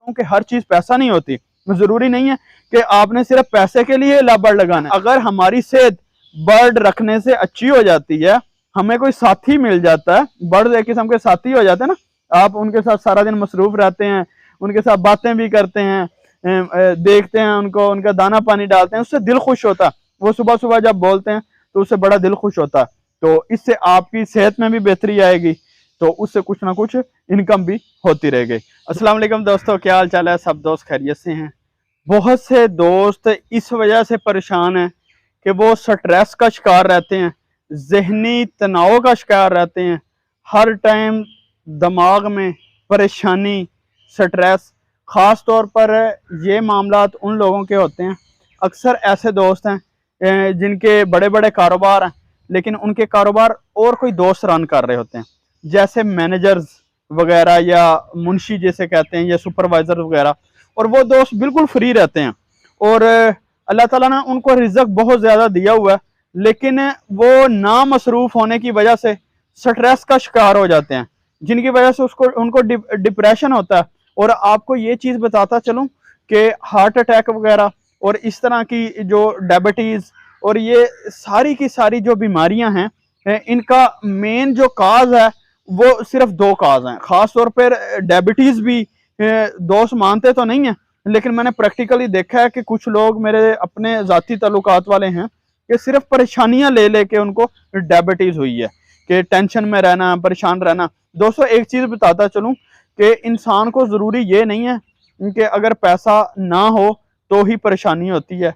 कि हर चीज पैसा नहीं होती। जरूरी नहीं है कि आपने सिर्फ पैसे के लिए लव बर्ड लगाना है। अगर हमारी सेहत बर्ड रखने से अच्छी हो जाती है, हमें कोई साथी मिल जाता है, बर्ड एक किस्म के साथी हो जाते हैं ना, आप उनके साथ सारा दिन मसरूफ रहते हैं, उनके साथ बातें भी करते हैं, देखते हैं उनको, उनका दाना पानी डालते हैं, उससे दिल खुश होता है। वो सुबह सुबह जब बोलते हैं तो उससे बड़ा दिल खुश होता है। तो इससे आपकी सेहत में भी बेहतरी आएगी, तो उससे कुछ ना कुछ इनकम भी होती रहेगी। अस्सलाम वालेकुम दोस्तों, क्या हाल चाल है? सब दोस्त खैरियत से हैं? बहुत से दोस्त इस वजह से परेशान हैं कि वो स्ट्रेस का शिकार रहते हैं, जहनी तनाव का शिकार रहते हैं। हर टाइम दिमाग में परेशानी, स्ट्रेस। ख़ास तौर पर ये मामलात उन लोगों के होते हैं, अक्सर ऐसे दोस्त हैं जिनके बड़े बड़े कारोबार हैं, लेकिन उनके कारोबार और कोई दोस्त रन कर रहे होते हैं, जैसे मैनेजर्स वगैरह या मुंशी जैसे कहते हैं, या सुपरवाइजर वगैरह। और वो दोस्त बिल्कुल फ्री रहते हैं और अल्लाह ताला ने उनको रिज़्क बहुत ज़्यादा दिया हुआ है, लेकिन वो ना मसरूफ़ होने की वजह से स्ट्रेस का शिकार हो जाते हैं, जिनकी वजह से उनको डिप्रेशन होता है। और आपको ये चीज़ बताता चलूँ कि हार्ट अटैक वगैरह और इस तरह की जो डायबिटीज़ और ये सारी की सारी जो बीमारियां हैं, इनका मेन जो काज है वो सिर्फ दो काज हैं। ख़ास तौर पर डायबिटीज़ भी दोस्त मानते तो नहीं है, लेकिन मैंने प्रैक्टिकली देखा है कि कुछ लोग मेरे अपने ज़ाती ताल्लुकात वाले हैं कि सिर्फ परेशानियां ले लेके उनको डायबिटीज़ हुई है, कि टेंशन में रहना, परेशान रहना। दोस्तों एक चीज़ बताता चलूँ कि इंसान को ज़रूरी ये नहीं है कि अगर पैसा ना हो तो ही परेशानी होती है,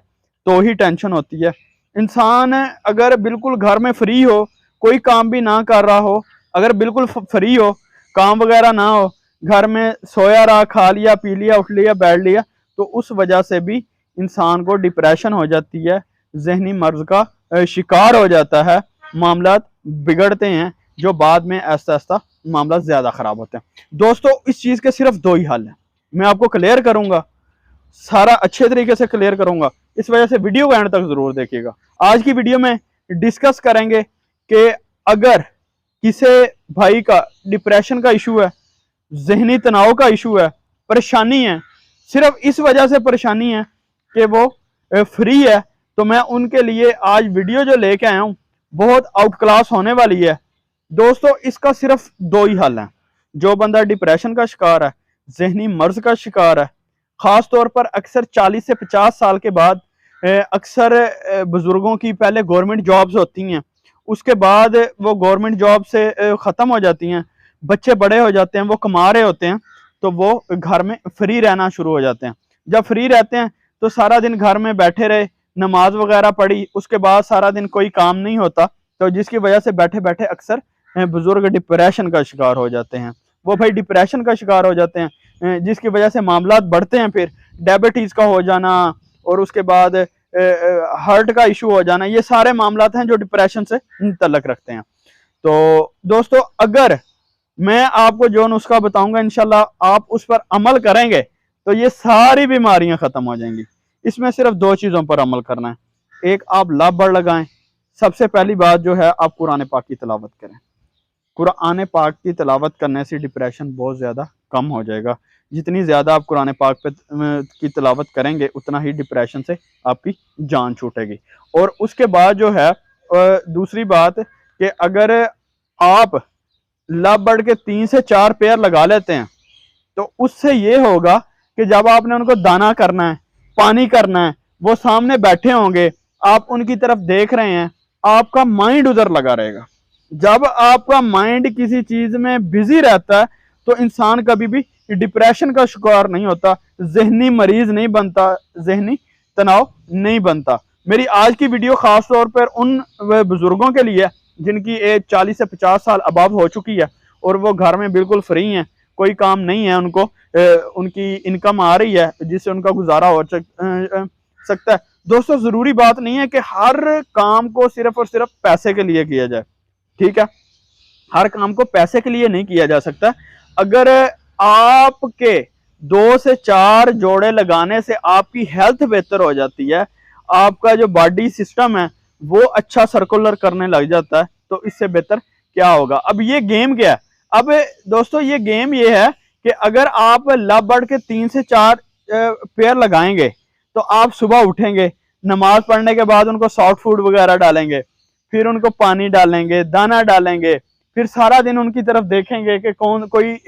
तो ही टेंशन होती है। इंसान अगर बिल्कुल घर में फ्री हो, कोई काम भी ना कर रहा हो, अगर बिल्कुल फ्री हो, काम वगैरह ना हो, घर में सोया रहा, खा लिया, पी लिया, उठ लिया, बैठ लिया, तो उस वजह से भी इंसान को डिप्रेशन हो जाती है, जहनी मर्ज का शिकार हो जाता है, मामलात बिगड़ते हैं, जो बाद में ऐसा ऐसा मामला ज़्यादा ख़राब होते हैं। दोस्तों इस चीज़ के सिर्फ दो ही हल हैं, मैं आपको क्लियर करूँगा, सारा अच्छे तरीके से क्लियर करूँगा, इस वजह से वीडियो को एंड तक ज़रूर देखिएगा। आज की वीडियो में डिस्कस करेंगे कि अगर किसी भाई का डिप्रेशन का इशू है, जहनी तनाव का इशू है, परेशानी है, सिर्फ इस वजह से परेशानी है कि वो फ्री है, तो मैं उनके लिए आज वीडियो जो लेके आया हूँ बहुत आउट क्लास होने वाली है। दोस्तों इसका सिर्फ दो ही हल हैं। जो बंदा डिप्रेशन का शिकार है, जहनी मर्ज का शिकार है, ख़ास तौर पर अक्सर 40 से 50 साल के बाद, अक्सर बुज़ुर्गों की पहले गवर्नमेंट जॉब्स होती हैं, उसके बाद वो गवर्नमेंट जॉब से ख़त्म हो जाती हैं, बच्चे बड़े हो जाते हैं, वो कमा रहे होते हैं, तो वो घर में फ्री रहना शुरू हो जाते हैं। जब फ्री रहते हैं तो सारा दिन घर में बैठे रहे, नमाज वगैरह पढ़ी, उसके बाद सारा दिन कोई काम नहीं होता, तो जिसकी वजह से बैठे बैठे अक्सर बुजुर्ग डिप्रेशन का शिकार हो जाते हैं। वो भाई डिप्रेशन का शिकार हो जाते हैं, जिसकी वजह से मामलात बढ़ते हैं, फिर डायबिटीज़ का हो जाना और उसके बाद हार्ट का इशू हो जाना। ये सारे मामलात हैं जो डिप्रेशन से तल्लक रखते हैं। तो दोस्तों अगर मैं आपको जो नुस्खा बताऊंगा इंशाल्लाह आप उस पर अमल करेंगे तो ये सारी बीमारियां खत्म हो जाएंगी। इसमें सिर्फ दो चीज़ों पर अमल करना है। एक, आप लव बर्ड लगाएं। सबसे पहली बात जो है, आप कुरान पाक की तिलावत करें। कुरान पाक की तिलावत करने से डिप्रेशन बहुत ज़्यादा कम हो जाएगा। जितनी ज़्यादा आप कुरान पाक पे की तिलावत करेंगे उतना ही डिप्रेशन से आपकी जान छूटेगी। और उसके बाद जो है दूसरी बात कि अगर आप लव बर्ड के 3 से 4 पेयर लगा लेते हैं तो उससे ये होगा कि जब आपने उनको दाना करना है, पानी करना है, वो सामने बैठे होंगे, आप उनकी तरफ देख रहे हैं, आपका माइंड उधर लगा रहेगा। जब आपका माइंड किसी चीज में बिजी रहता है तो इंसान कभी भी डिप्रेशन का शिकार नहीं होता, जहनी मरीज नहीं बनता, जहनी तनाव नहीं बनता। मेरी आज की वीडियो खास तौर पर उन बुजुर्गों के लिए जिनकी एज 40 से 50 साल अबव हो चुकी है और वो घर में बिल्कुल फ्री हैं, कोई काम नहीं है उनको, उनकी इनकम आ रही है जिससे उनका गुजारा हो सकता है। दोस्तों ज़रूरी बात नहीं है कि हर काम को सिर्फ और सिर्फ पैसे के लिए किया जाए, ठीक है? हर काम को पैसे के लिए नहीं किया जा सकता। अगर आपके 2 से 4 जोड़े लगाने से आपकी हेल्थ बेहतर हो जाती है, आपका जो बॉडी सिस्टम है वो अच्छा सर्कुलर करने लग जाता है, तो इससे बेहतर क्या होगा? अब ये गेम क्या है? अब दोस्तों ये गेम ये है कि अगर आप लव बर्ड के 3 से 4 पेयर लगाएंगे तो आप सुबह उठेंगे, नमाज पढ़ने के बाद उनको सॉफ्ट फूड वगैरह डालेंगे, फिर उनको पानी डालेंगे, दाना डालेंगे, फिर सारा दिन उनकी तरफ देखेंगे कि कौन कोई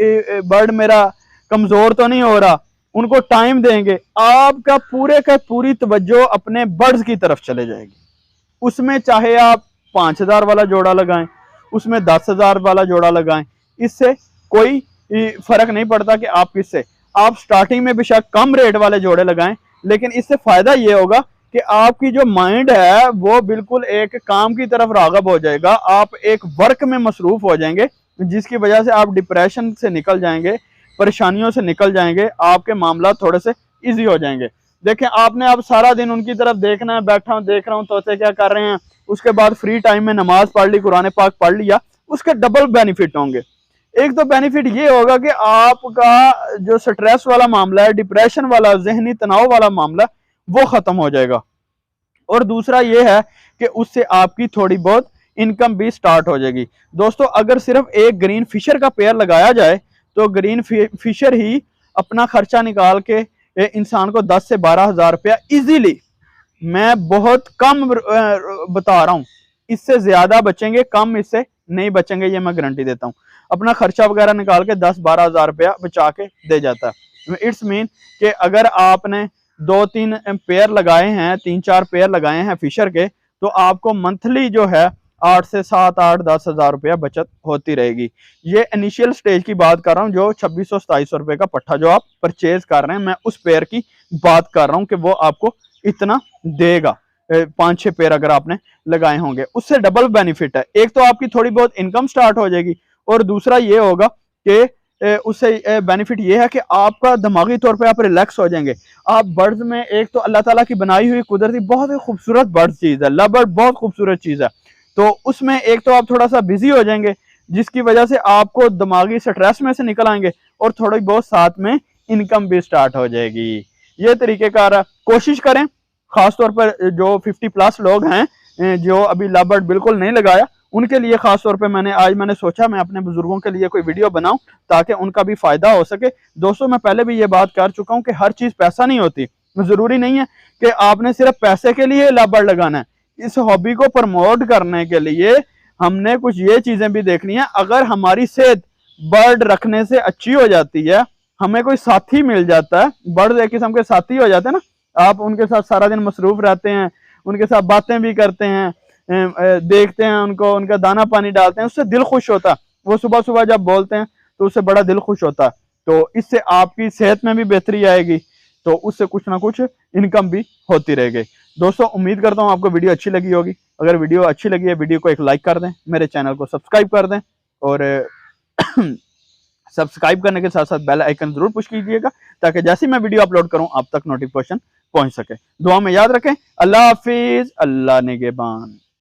बर्ड मेरा कमजोर तो नहीं हो रहा, उनको टाइम देंगे, आपका पूरे का पूरी तवज्जो अपने बर्ड्स की तरफ चले जाएगी। उसमें चाहे आप 5,000 वाला जोड़ा लगाएं, उसमें 10,000 वाला जोड़ा लगाएं, इससे कोई फर्क नहीं पड़ता कि आप किससे, आप स्टार्टिंग में बेशक कम रेट वाले जोड़े लगाएं, लेकिन इससे फायदा ये होगा कि आपकी जो माइंड है वो बिल्कुल एक काम की तरफ रागब हो जाएगा, आप एक वर्क में मसरूफ हो जाएंगे, जिसकी वजह से आप डिप्रेशन से निकल जाएंगे, परेशानियों से निकल जाएंगे, आपके मामला थोड़े से इजी हो जाएंगे। देखें, आपने अब सारा दिन उनकी तरफ देखना है, बैठा हूं देख रहा हूं तोते क्या कर रहे हैं, उसके बाद फ्री टाइम में नमाज पढ़ ली, कुरान पाक पढ़ लिया, उसके डबल बेनिफिट होंगे। एक तो बेनिफिट ये होगा कि आपका जो स्ट्रेस वाला मामला है, डिप्रेशन वाला, जहनी तनाव वाला मामला, वो खत्म हो जाएगा। और दूसरा ये है कि उससे आपकी थोड़ी बहुत इनकम भी स्टार्ट हो जाएगी। दोस्तों, अगर सिर्फ एक ग्रीन फिशर का पेयर लगाया जाए तो ग्रीन फिशर ही अपना खर्चा निकाल के इंसान को 10 से 12,000 रुपया इजीली, मैं बहुत कम बता रहा हूं, इससे ज्यादा बचेंगे, कम इससे नहीं बचेंगे, ये मैं गारंटी देता हूं। अपना खर्चा वगैरह निकाल के 10-12,000 रुपया बचा के दे जाता है। इट्स मीन कि अगर आपने 2-3 पेयर लगाए हैं, 3-4 पेयर लगाए हैं फिशर के, तो आपको मंथली जो है 8 से 7, 8, 10,000 रुपया बचत होती रहेगी। ये इनिशियल स्टेज की बात कर रहा हूँ, जो 2600-2700 रुपये का पट्टा जो आप परचेज कर रहे हैं, मैं उस पेयर की बात कर रहा हूँ कि वो आपको इतना देगा। 5-6 पेयर अगर आपने लगाए होंगे, उससे डबल बेनिफिट है। एक तो आपकी थोड़ी बहुत इनकम स्टार्ट हो जाएगी, और दूसरा ये होगा कि उससे बेनिफिट ये है कि आपका दिमागी तौर पे आप रिलैक्स हो जाएंगे। आप बर्ड्स में एक तो अल्लाह ताला की बनाई हुई कुदरती बहुत ही खूबसूरत बर्ड चीज़ है, लव बर्ड बहुत खूबसूरत चीज़ है, तो उसमें एक तो आप थोड़ा सा बिजी हो जाएंगे, जिसकी वजह से आपको दिमागी स्ट्रेस में से निकल आएंगे, और थोड़ी बहुत साथ में इनकम भी स्टार्ट हो जाएगी। ये तरीकेकार है, कोशिश करें, खासतौर पर जो 50+ लोग हैं जो अभी लव बर्ड बिल्कुल नहीं लगाया, उनके लिए खास तौर पे मैंने सोचा मैं अपने बुजुर्गों के लिए कोई वीडियो बनाऊं ताकि उनका भी फायदा हो सके। दोस्तों, मैं पहले भी ये बात कर चुका हूं कि हर चीज पैसा नहीं होती, जरूरी नहीं है कि आपने सिर्फ पैसे के लिए लव बर्ड लगाना है। इस हॉबी को प्रमोट करने के लिए हमने कुछ ये चीजें भी देखनी है। अगर हमारी सेहत बर्ड रखने से अच्छी हो जाती है, हमें कोई साथी मिल जाता है, बर्ड एक किस्म के साथी हो जाते हैं ना, आप उनके साथ सारा दिन मसरूफ रहते हैं, उनके साथ बातें भी करते हैं, देखते हैं उनको, उनका दाना पानी डालते हैं, उससे दिल खुश होता है। वो सुबह सुबह जब बोलते हैं तो उससे बड़ा दिल खुश होता है, तो इससे आपकी सेहत में भी बेहतरी आएगी, तो उससे कुछ ना कुछ इनकम भी होती रहेगी। दोस्तों, उम्मीद करता हूँ आपको वीडियो अच्छी लगी होगी। अगर वीडियो अच्छी लगी है, वीडियो को एक लाइक कर दें, मेरे चैनल को सब्सक्राइब कर दें, और सब्सक्राइब करने के साथ साथ बेल आइकन जरूर पुश कीजिएगा, ताकि जैसे मैं वीडियो अपलोड करूं आप तक नोटिफिकेशन पहुंच सके। दुआ में याद रखें। अल्लाह हाफिज, अल्लाह निगहबान।